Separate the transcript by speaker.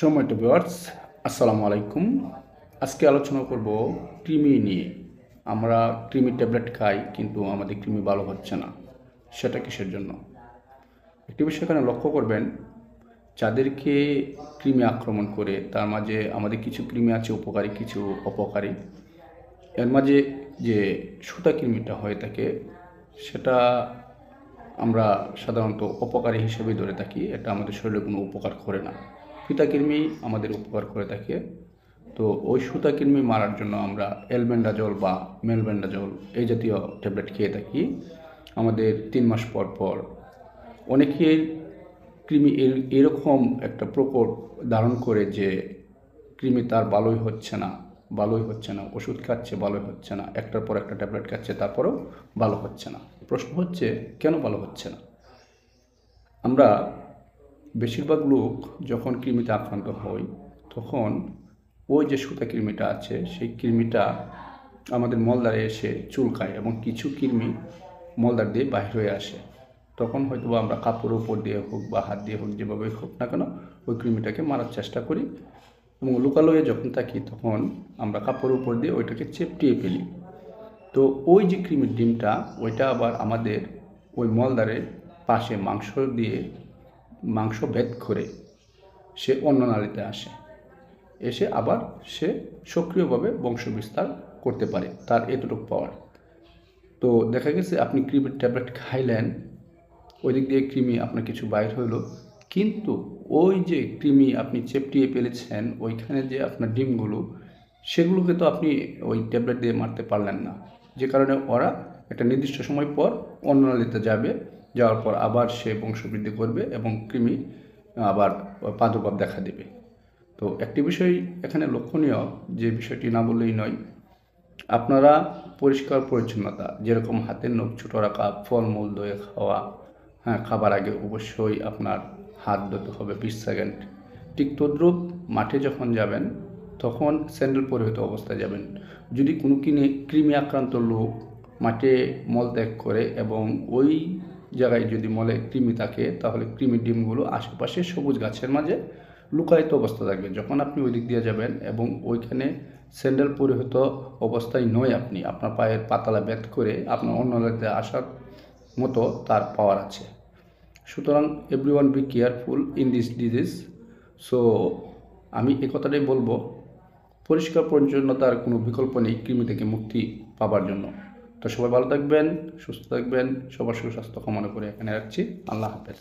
Speaker 1: সম্মানিত ভিউয়ার্স, আসসালামু আলাইকুম। আজকে আলোচনা করব কৃমি নিয়ে। আমরা কৃমি ট্যাবলেট খাই, কিন্তু আমাদের কৃমি ভালো হচ্ছে না। সেটা কিসের জন্য? একটি বিষয় এখানে লক্ষ্য করবেন, যাদেরকে কৃমি আক্রমণ করে তার মাঝে আমাদের কিছু কৃমি আছে উপকারী, কিছু অপকারী। এর মাঝে যে সুতা কৃমিটা হয়ে থাকে, সেটা আমরা সাধারণত অপকারী হিসেবে ধরে থাকি। এটা আমাদের শরীরে কোনো উপকার করে না। ফিতাকৃমি আমাদের উপকার করে থাকে। তো ওই সুতাকৃমি মারার জন্য আমরা অ্যালবেন্ডাজল বা মেলবেন্ডাজল এই জাতীয় ট্যাবলেট খেয়ে থাকি। আমাদের 3 মাস পর পর অনেকের কৃমি এরকম একটা প্রকোপ ধারণ করে যে কৃমি তার ভালোই হচ্ছে না, ওষুধ খাচ্ছে ভালোই হচ্ছে না, একটার পর একটা ট্যাবলেট খাচ্ছে, তারপরেও ভালো হচ্ছে না। প্রশ্ন হচ্ছে, কেন ভালো হচ্ছে না? আমরা বেশিরভাগ লোক যখন কৃমিতে আক্রান্ত হই, তখন ওই যে সুতা কৃমিটা আছে, সেই কৃমিটা আমাদের মলদ্বারে এসে চুলকায় এবং কিছু কৃমি মলদ্বার দিয়ে বাহির হয়ে আসে। তখন হয়তো আমরা কাপড়ের উপর দিয়ে হোক বা হাত দিয়ে হোক, যেভাবেই হোক না কেন, ওই কৃমিটাকে মারার চেষ্টা করি এবং লোকালয়ে যখন থাকি তখন আমরা কাপড়ের উপর দিয়ে ওইটাকে চেপটিয়ে ফেলি। তো ওই যে কৃমির ডিমটা, ওইটা আবার আমাদের ওই মলদ্বারের পাশে মাংস ভেদ করে সে অন্ননালীতে আসে, এসে আবার সে সক্রিয়ভাবে বংশবিস্তার করতে পারে, তার এতটুকু পাওয়ার। তো দেখা গেছে আপনি কৃমির ট্যাবলেট খাইলেন, ওই দিক দিয়ে কৃমি আপনার কিছু বাইর হইলো, কিন্তু ওই যে কৃমি আপনি চেপটিয়ে ফেলেছেন, ওইখানে যে আপনার ডিমগুলো, সেগুলোকে তো আপনি ওই ট্যাবলেট দিয়ে মারতে পারলেন না। যে কারণে ওরা একটা নির্দিষ্ট সময় পর অন্ননালীতে যাবে, যাওয়ার পর আবার সে বংশবৃদ্ধি করবে এবং কৃমি আবার প্রাদুর্ভাব দেখা দেবে। তো একটি বিষয় এখানে লক্ষণীয়, যে বিষয়টি না বললেই নয়, আপনারা পরিষ্কার পরিচ্ছন্নতা, যেরকম হাতের নখ ছোটো রাখা, ফলমূল ধুয়ে খাওয়া, হ্যাঁ, খাবার আগে অবশ্যই আপনার হাত ধুতে হবে 20 সেকেন্ড। ঠিক তদ্রূপ মাঠে যখন যাবেন তখন স্যান্ডেল পরিহিত অবস্থায় যাবেন। যদি কোনো কৃমি আক্রান্ত লোক মাঠে মল ত্যাগ করে এবং ওই জায়গায় যদি মলে কৃমি থাকে, তাহলে কৃমির ডিমগুলো আশেপাশে সবুজ গাছের মাঝে লুকায়িত অবস্থা থাকবে। যখন আপনি ওই দিক দিয়ে যাবেন এবং ওইখানে স্যান্ডেল পরিহিত অবস্থায় নয়, আপনি আপনার পায়ের পাতালা ভেদ করে আপনার অন্যতে আসার মতো তার পাওয়ার আছে। সুতরাং everyone be careful in this disease. So আমি এই কথাটাই বলবো, পরিষ্কার পরিচ্ছন্নতার কোনো বিকল্প নেই কৃমি থেকে মুক্তি পাবার জন্য। তো সবাই ভালো থাকবেন, সুস্থ থাকবেন, সবার সুস্বাস্থ্য কামনা করে এখানে রাখছি। আল্লাহ হাফেজ।